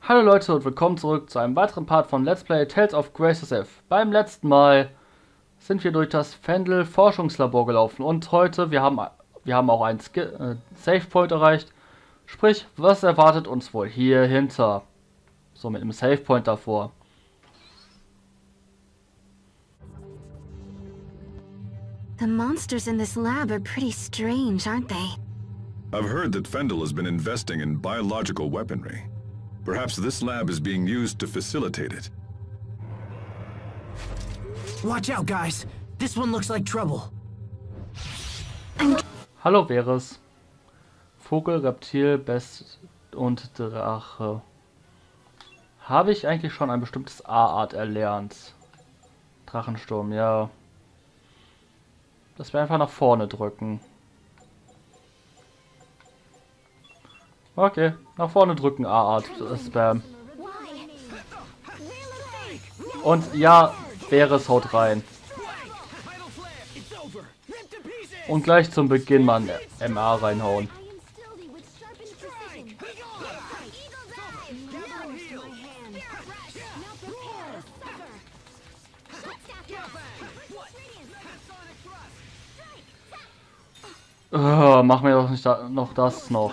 Hallo Leute und willkommen zurück zu einem weiteren Part von Let's Play Tales of Grace SF. Beim letzten Mal sind wir durch das Fendel Forschungslabor gelaufen und heute, wir haben auch einen Save Point erreicht. Sprich, was erwartet uns wohl hier hinter? So mit einem Save Point davor. The monsters in this lab are pretty strange, aren't they? I've heard that Fendel has been investing in biological weaponry. Perhaps this lab is being used to facilitate it. Watch out, guys. This one looks like trouble. Hallo Veres. Vogel, Reptil, Best und Drache. Habe ich eigentlich schon ein bestimmtes A-Art erlernt? Drachensturm, ja. Das wir einfach nach vorne drücken. Okay, nach vorne drücken A-Art Spam. Und ja, Veres haut rein. Und gleich zum Beginn mal ein MA reinhauen. Mach mir doch nicht noch das noch.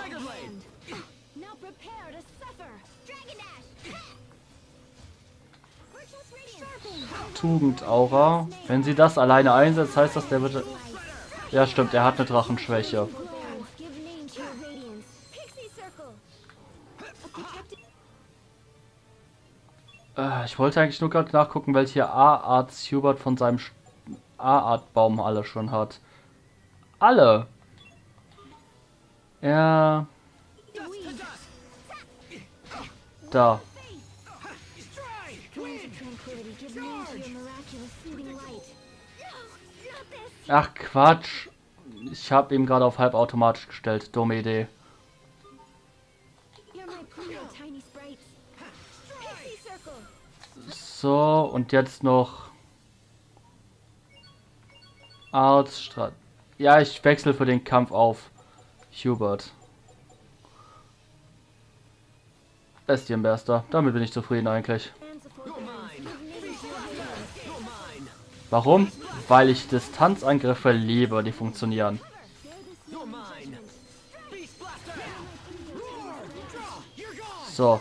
Tugendaura. Wenn sie das alleine einsetzt, heißt das, der wird... Ja, stimmt, er hat eine Drachenschwäche. Ich wollte eigentlich nur gerade nachgucken, welche A-Art Hubert von seinem A-Art-Baum alle schon hat. Alle! Ja... Da. Ach Quatsch. Ich habe eben gerade auf halbautomatisch gestellt. Dumme Idee. So, und jetzt noch Arztstrat. Ja, ich wechsle für den Kampf auf Hubert. Bestienberster. Damit bin ich zufrieden eigentlich. Warum? Weil ich Distanzangriffe liebe, die funktionieren. So.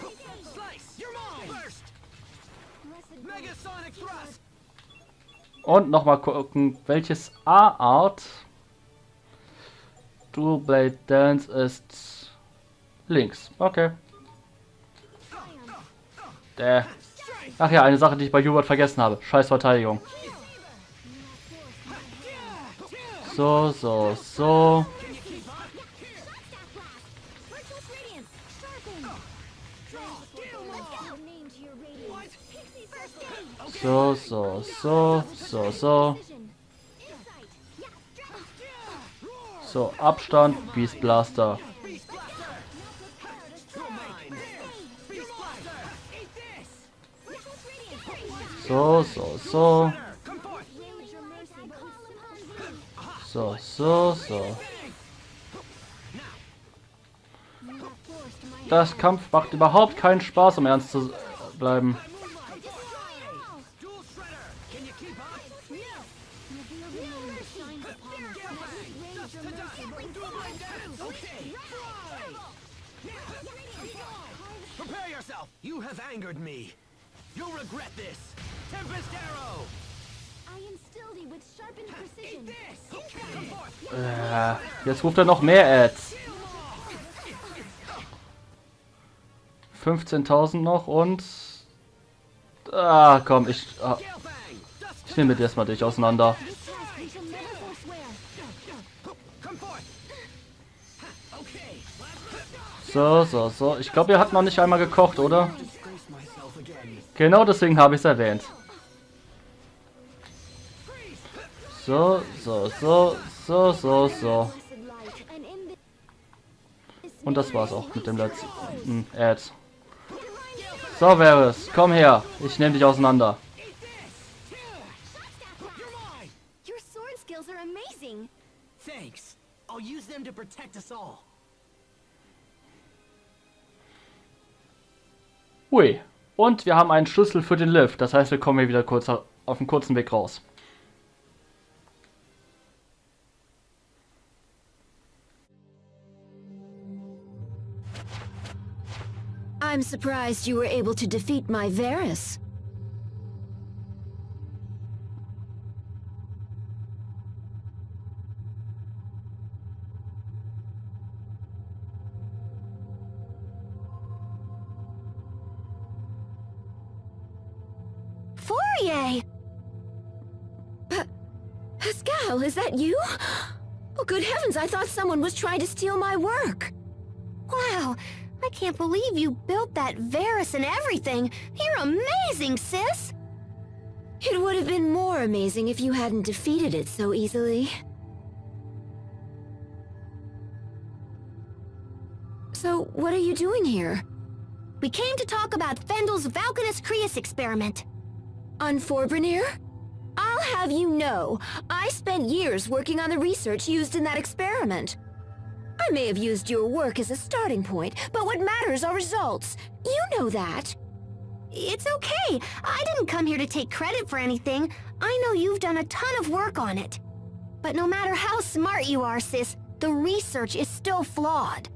Und nochmal gucken, welches A-Art Dual Blade Dance ist links. Okay. Ach ja, eine Sache, die ich bei Hubert vergessen habe. Scheiß Verteidigung. So. So. So, Abstand, Beast Blaster. So. Das Kampf macht überhaupt keinen Spaß, um ernst zu bleiben. Prepare yourself. You have angered me. You'll regret this. Tempest Arrow. Jetzt ruft er noch mehr Ads. 15.000 noch und... komm, ich nehme jetzt mal dich auseinander. So. Ich glaube, ihr habt noch nicht einmal gekocht, oder? Genau deswegen habe ich es erwähnt. So. Und das war's auch mit dem letzten Ad. So, Veres, komm her. Ich nehme dich auseinander. Thanks. I'll use them to protect us all. Hui. Und wir haben einen Schlüssel für den Lift. Das heißt, wir kommen hier wieder kurz auf einen kurzen Weg raus. I'm surprised you were able to defeat my Varys. Fourier! Pascal, is that you? Oh, good heavens, I thought someone was trying to steal my work. Wow, I can't believe you built that Varys and everything. You're amazing, sis! It would have been more amazing if you hadn't defeated it so easily. So, what are you doing here? We came to talk about Fendel's Valkanus Creus experiment. On Forbrenir? I'll have you know, I spent years working on the research used in that experiment. I may have used your work as a starting point, but what matters are results. You know that. It's okay. I didn't come here to take credit for anything. I know you've done a ton of work on it. But no matter how smart you are, sis, the research is still flawed.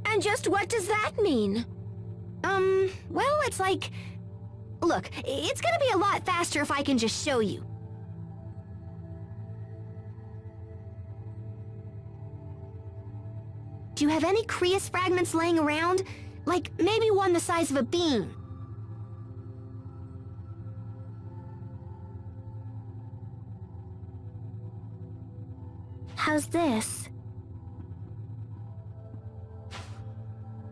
And just what does that mean? Well, it's like... Look, it's gonna be a lot faster if I can just show you. Do you have any Creus fragments laying around? Like, maybe one the size of a bean? How's this?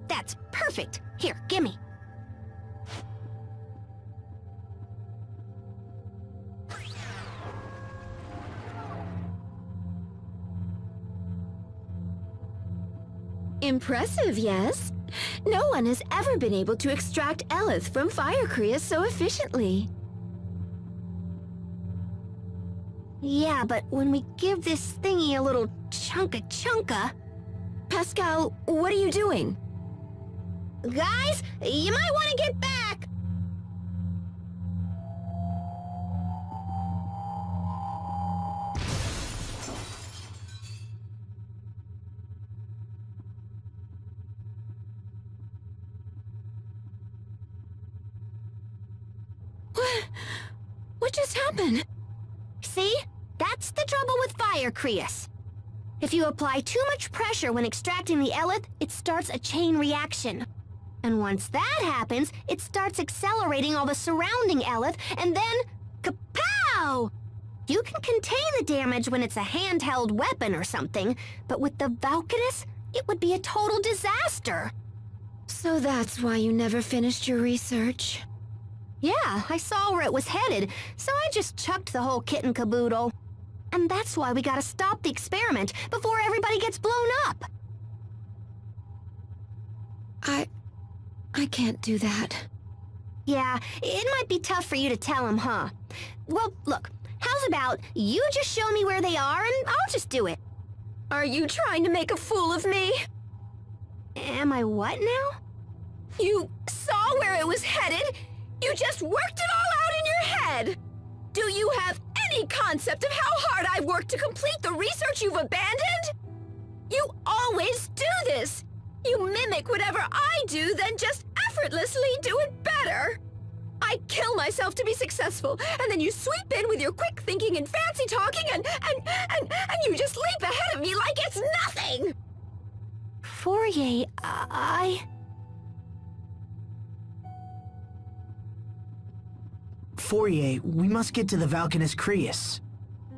That's perfect! Here, gimme. Impressive, yes? No one has ever been able to extract Eleth from fire Creus so efficiently. Yeah, but when we give this thingy a little chunka... Pascal, what are you doing? Guys, you might want to get back! What just happened? See? That's the trouble with fire Creus. If you apply too much pressure when extracting the Eleth, it starts a chain reaction. And once that happens, it starts accelerating all the surrounding Eleth, and then... kapow! You can contain the damage when it's a handheld weapon or something, but with the Valkanus, it would be a total disaster. So that's why you never finished your research? Yeah, I saw where it was headed, so I just chucked the whole kit and caboodle. And that's why we gotta stop the experiment before everybody gets blown up. I can't do that. Yeah, it might be tough for you to tell him, huh? Well, look, how's about you just show me where they are and I'll just do it. Are you trying to make a fool of me? Am I what now? You saw where it was headed? You just worked it all out in your head! Do you have any concept of how hard I've worked to complete the research you've abandoned? You always do this! You mimic whatever I do, then just effortlessly do it better! I kill myself to be successful, and then you sweep in with your quick thinking and fancy talking, and you just leap ahead of me like it's nothing! Fourier, Fourier, we must get to the Valkanus Creus.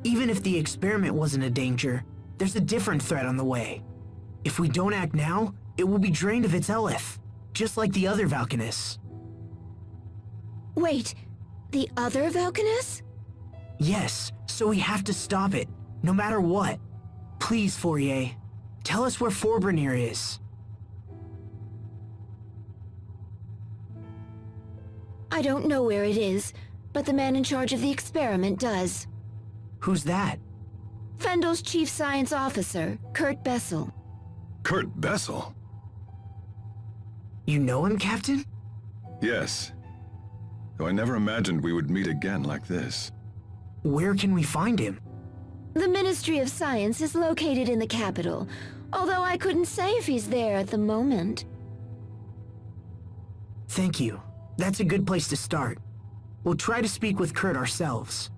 Even if the experiment wasn't a danger, there's a different threat on the way. If we don't act now, it will be drained of its Eleth, just like the other Valkanus. Wait, the other Valkanus? Yes, so we have to stop it, no matter what. Please, Fourier, tell us where Forbrenir is. I don't know where it is, but the man in charge of the experiment does. Who's that? Fendel's chief science officer, Kurt Bessel. Kurt Bessel? You know him, Captain? Yes. Though I never imagined we would meet again like this. Where can we find him? The Ministry of Science is located in the capital, although I couldn't say if he's there at the moment. Thank you. That's a good place to start. We'll try to speak with Kurt ourselves.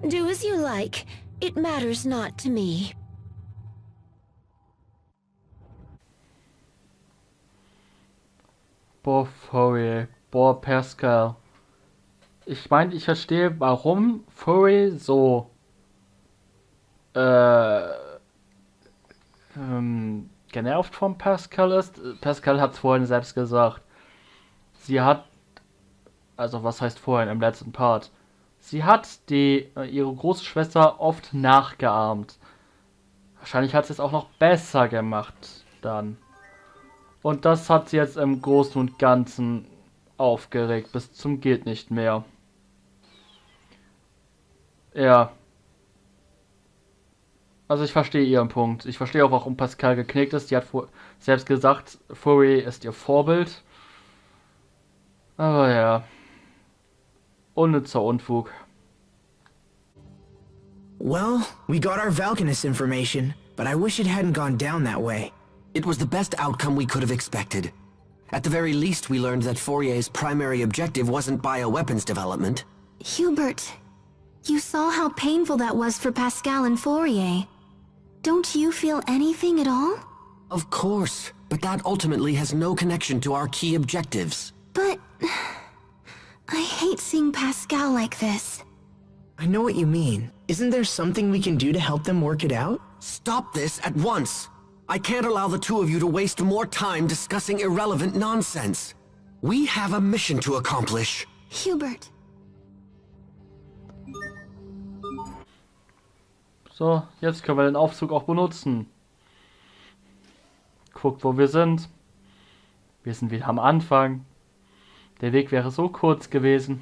Do as you like. It matters not to me. Boah, Fourier. Boah, Pascal. Ich meine, ich verstehe, warum Fourier so genervt vom Pascal ist. Pascal hat es vorhin selbst gesagt. Sie hat, also was heißt vorhin im letzten Part? Sie hat ihre große Schwester oft nachgeahmt. Wahrscheinlich hat sie es auch noch besser gemacht dann. Und das hat sie jetzt im Großen und Ganzen aufgeregt, bis zum geht nicht mehr. Ja. Also ich verstehe ihren Punkt. Ich verstehe auch, warum Pascal geknickt ist. Die hat selbst gesagt, Fourier ist ihr Vorbild. Aber ja. Unnützer Unfug. Well, we got our Valkanus information, but I wish it hadn't gone down that way. It was the best outcome we could have expected. At the very least, we learned that Fourier's primary objective wasn't bioweapons development. Hubert, you saw how painful that was for Pascal and Fourier. Don't you feel anything at all? Of course, but that ultimately has no connection to our key objectives. But I hate seeing Pascal like this. I know what you mean. Isn't there something we can do to help them work it out? Stop this at once! I can't allow the two of you to waste more time discussing irrelevant nonsense. We have a mission to accomplish. Hubert. So, jetzt können wir den Aufzug auch benutzen. Guckt, wo wir sind. Wir sind wieder am Anfang. Der Weg wäre so kurz gewesen.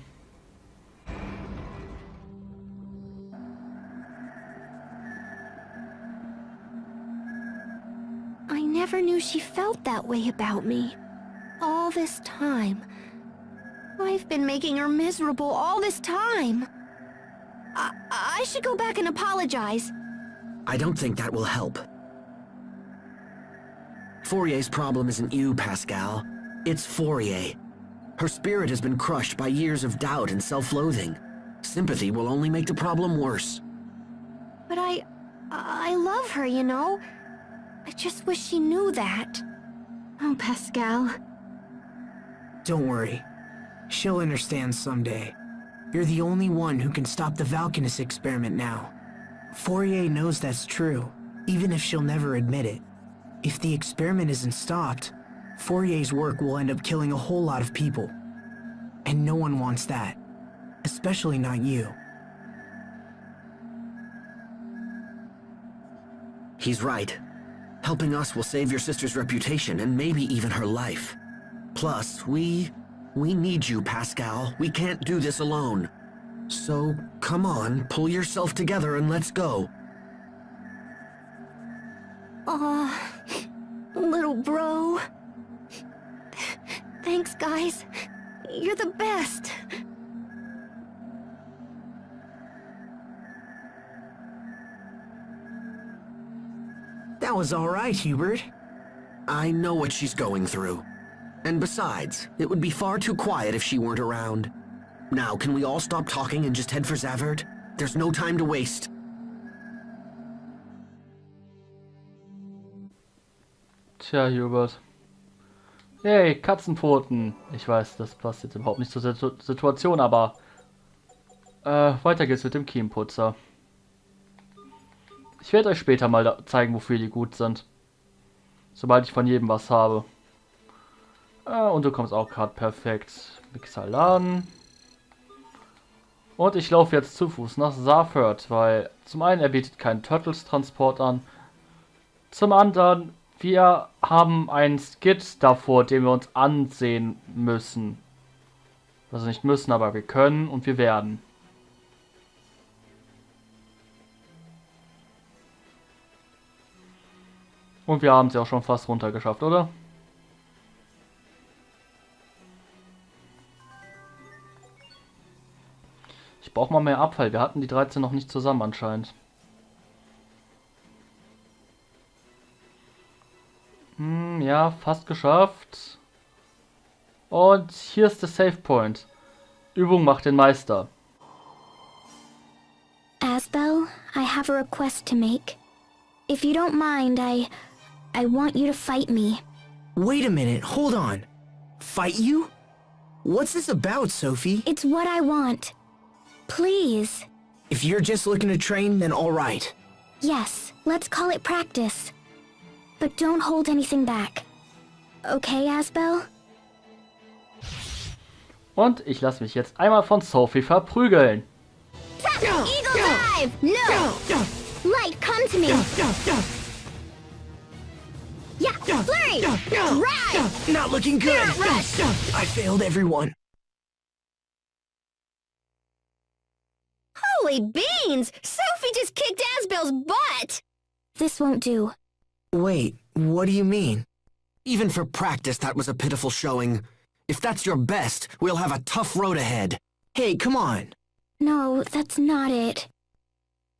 I never knew she felt that way about me. All this time. I've been making her miserable all this time. I should go back and apologize. I don't think that will help. Fourier's problem isn't you, Pascal. It's Fourier. Her spirit has been crushed by years of doubt and self-loathing. Sympathy will only make the problem worse. But I love her, you know. I just wish she knew that. Oh, Pascal. Don't worry. She'll understand someday. You're the only one who can stop the Valkanus experiment now. Fourier knows that's true, even if she'll never admit it. If the experiment isn't stopped, Fourier's work will end up killing a whole lot of people. And no one wants that. Especially not you. He's right. Helping us will save your sister's reputation and maybe even her life. Plus, we need you, Pascal. We can't do this alone. So, come on, pull yourself together and let's go. Aw, little bro. Thanks, guys. You're the best. That was all right, Hubert. I know what she's going through. And besides, it would be far too quiet if she weren't around. Now, can we all stop talking and just head for Zavert? There's no time to waste. Tja, Hubert. Hey, Katzenpfoten. Ich weiß, das passt jetzt überhaupt nicht zur Situation, aber weiter geht's mit dem Kiemputzer. Ich werde euch später mal zeigen, wofür die gut sind. Sobald ich von jedem was habe. Und du kommst auch gerade perfekt. Mixer laden. Und ich laufe jetzt zu Fuß nach Zavert, weil zum einen er bietet keinen Turtles-Transport an. Zum anderen, wir haben einen Skit davor, den wir uns ansehen müssen. Also nicht müssen, aber wir können und wir werden. Und wir haben sie auch schon fast runtergeschafft, oder? Ich brauche mal mehr Abfall. Wir hatten die 13 noch nicht zusammen anscheinend. Ja, fast geschafft. Und hier ist der Save Point. Übung macht den Meister. Asbel, I have a request to make. If you don't mind, I want you to fight me. Wait a minute, hold on. Fight you? What's this about, Sophie? It's what I want. Please. If you're just looking to train, then all right. Yes, let's call it practice. But don't hold anything back. Okay, Asbel? Und ich lasse mich jetzt einmal von Sophie verprügeln. Eagle dive! No! Light, come to me! Yeah, flurry! Drive! Not looking good. Rush! I failed everyone. Holy beans! Sophie just kicked Asbel's butt! This won't do. Wait, what do you mean? Even for practice, that was a pitiful showing. If that's your best, we'll have a tough road ahead. Hey, come on. No, that's not it.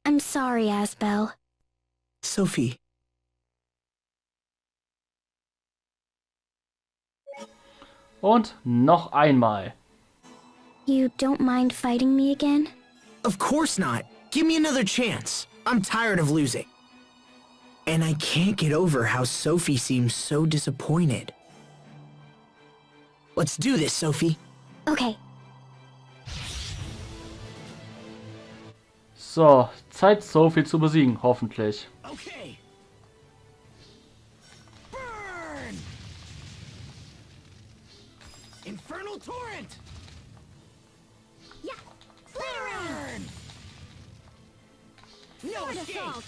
I'm sorry, Asbel. Sophie. Und noch einmal. You don't mind fighting me again? Of course not. Give me another chance. I'm tired of losing. And I can't get over how Sophie seems so disappointed. Let's do this, Sophie. Okay. So, Zeit Sophie zu besiegen, hoffentlich. Okay. Burn! Infernal torrent! Yeah. Burn! No escape!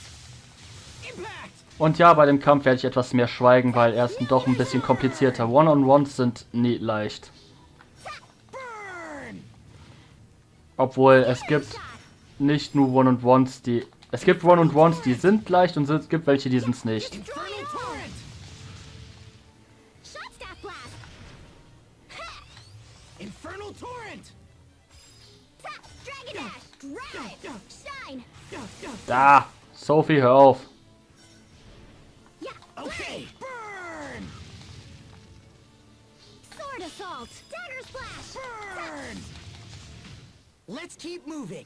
Impact! Und ja, bei dem Kampf werde ich etwas mehr schweigen, weil er ist doch ein bisschen komplizierter. One-on-Ones sind nie leicht. Burn! Obwohl es gibt nicht nur One-on-Ones, die... Es gibt One-on-Ones, die sind leicht und es gibt welche, die sind es nicht. Infernal torrent! Shot staff blast! Infernal torrent! Dragon dash! Drive! Shine! Da! Sophie, hör auf! Yeah. Okay. Burn! Sword assault! Dagger splash! Burn! Let's keep moving.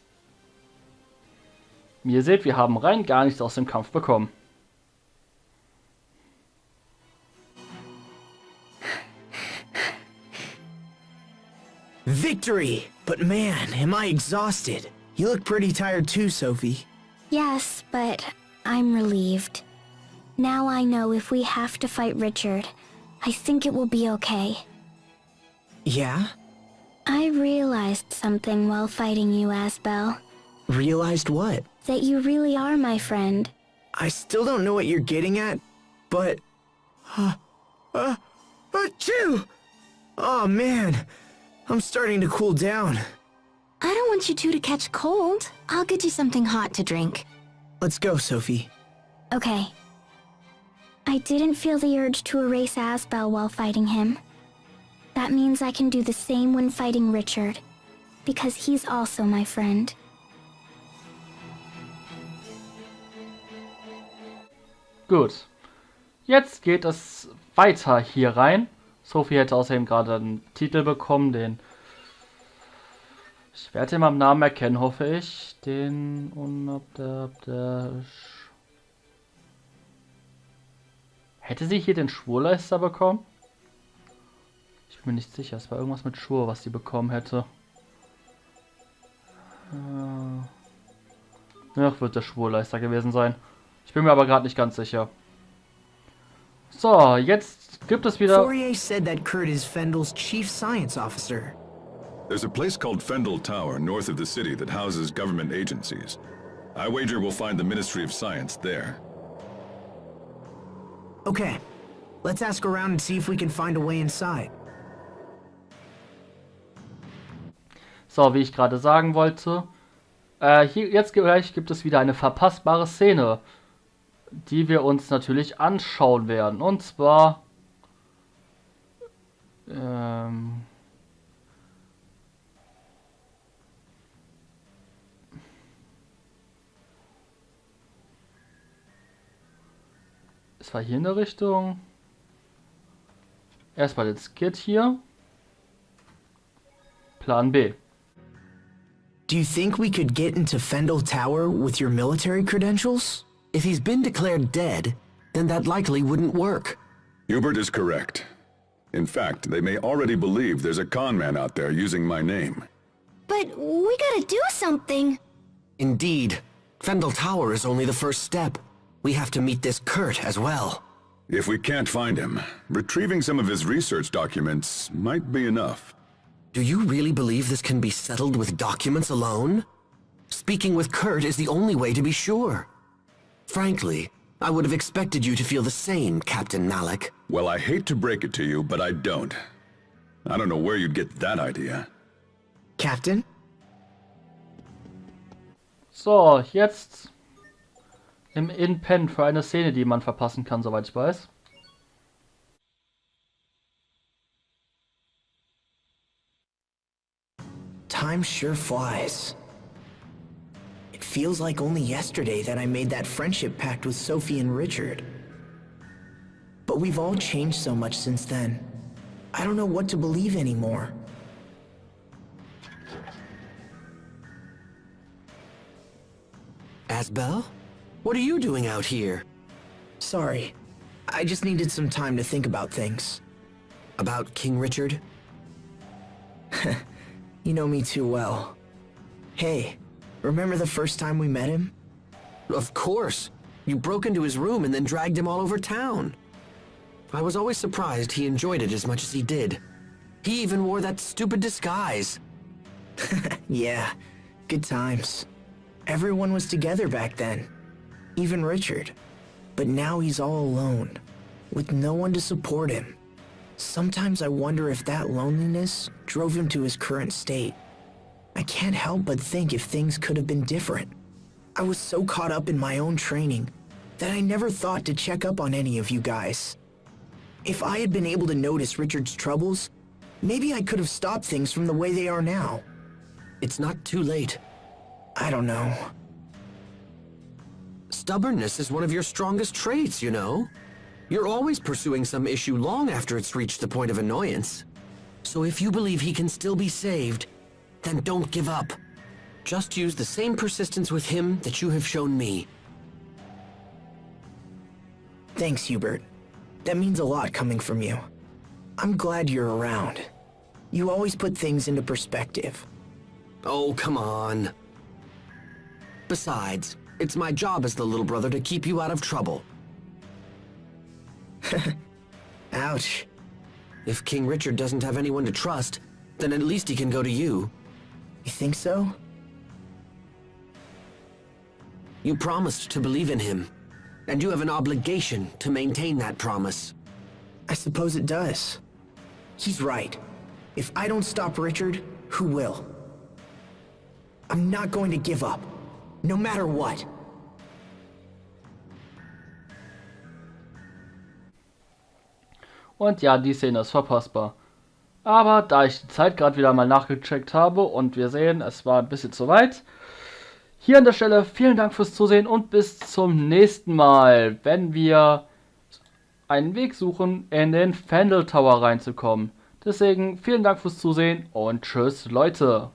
Wie ihr seht, wir haben rein gar nichts aus dem Kampf bekommen. Victory! But man, am I exhausted. You look pretty tired too, Sophie. Yes, but I'm relieved. Now I know if we have to fight Richard, I think it will be okay. Yeah? I realized something while fighting you, Asbel. Realized what? That you really are my friend. I still don't know what you're getting at, but... Achoo! Oh man, I'm starting to cool down. I don't want you two to catch cold. I'll get you something hot to drink. Let's go, Sophie. Okay. I didn't feel the urge to erase Asbel while fighting him. That means I can do the same when fighting Richard, because he's also my friend. Gut. Jetzt geht es weiter hier rein. Sophie hätte außerdem gerade einen Titel bekommen, den... Ich werde ihn am Namen erkennen, hoffe ich. Den Hätte sie hier den Schwurleister bekommen? Ich bin mir nicht sicher. Es war irgendwas mit Schwur, was sie bekommen hätte. Ach, wird der Schwurleister gewesen sein. Ich bin mir aber gerade nicht ganz sicher. So, jetzt gibt es wieder... Fourier said that Kurt is Fendel's chief science officer. There's a place called Fendel Tower north of the city that houses government agencies. I wager we'll find the Ministry of Science there. Okay, let's ask around and see if we can find a way inside. So, wie ich gerade sagen wollte, hier jetzt gleich gibt es wieder eine verpassbare Szene. die wir uns natürlich anschauen werden. Und zwar es war hier in der Richtung. Erstmal den Skit hier. Plan B. Do you think we could get into Fendel Tower with your military credentials? If he's been declared dead, then that likely wouldn't work. Hubert is correct. In fact, they may already believe there's a con man out there using my name. But we gotta do something. Indeed. Fendel Tower is only the first step. We have to meet this Kurt as well. If we can't find him, retrieving some of his research documents might be enough. Do you really believe this can be settled with documents alone? Speaking with Kurt is the only way to be sure. Frankly, I would have expected you to feel the same, Captain Malik. Well, I hate to break it to you, but I don't. I don't know where you'd get that idea. Captain? So, jetzt im In-Pen für eine Szene, die man verpassen kann, soweit ich weiß. Time sure flies. It feels like only yesterday that I made that friendship pact with Sophie and Richard. But we've all changed so much since then. I don't know what to believe anymore. Asbel? What are you doing out here? Sorry. I just needed some time to think about things. About King Richard? You know me too well. Hey, remember the first time we met him? Of course. You broke into his room and then dragged him all over town. I was always surprised he enjoyed it as much as he did. He even wore that stupid disguise. Yeah, good times. Everyone was together back then. Even Richard. But now he's all alone, with no one to support him. Sometimes I wonder if that loneliness drove him to his current state. I can't help but think if things could have been different. I was so caught up in my own training that I never thought to check up on any of you guys. If I had been able to notice Richard's troubles, maybe I could have stopped things from the way they are now. It's not too late. I don't know. Stubbornness is one of your strongest traits, you know. You're always pursuing some issue long after it's reached the point of annoyance. So if you believe he can still be saved, then don't give up. Just use the same persistence with him that you have shown me. Thanks, Hubert. That means a lot coming from you. I'm glad you're around. You always put things into perspective. Oh, come on. Besides, it's my job as the little brother to keep you out of trouble. Ouch. If King Richard doesn't have anyone to trust, then at least he can go to you. You think so? You promised to believe in him, and you have an obligation to maintain that promise. I suppose it does. He's right. If I don't stop Richard, who will? I'm not going to give up, no matter what. Und ja, die Szene ist verpassbar. Aber da ich die Zeit gerade wieder mal nachgecheckt habe und wir sehen, es war ein bisschen zu weit. Hier an der Stelle vielen Dank fürs Zusehen und bis zum nächsten Mal, wenn wir einen Weg suchen, in den Fendel Tower reinzukommen. Deswegen vielen Dank fürs Zusehen und tschüss Leute.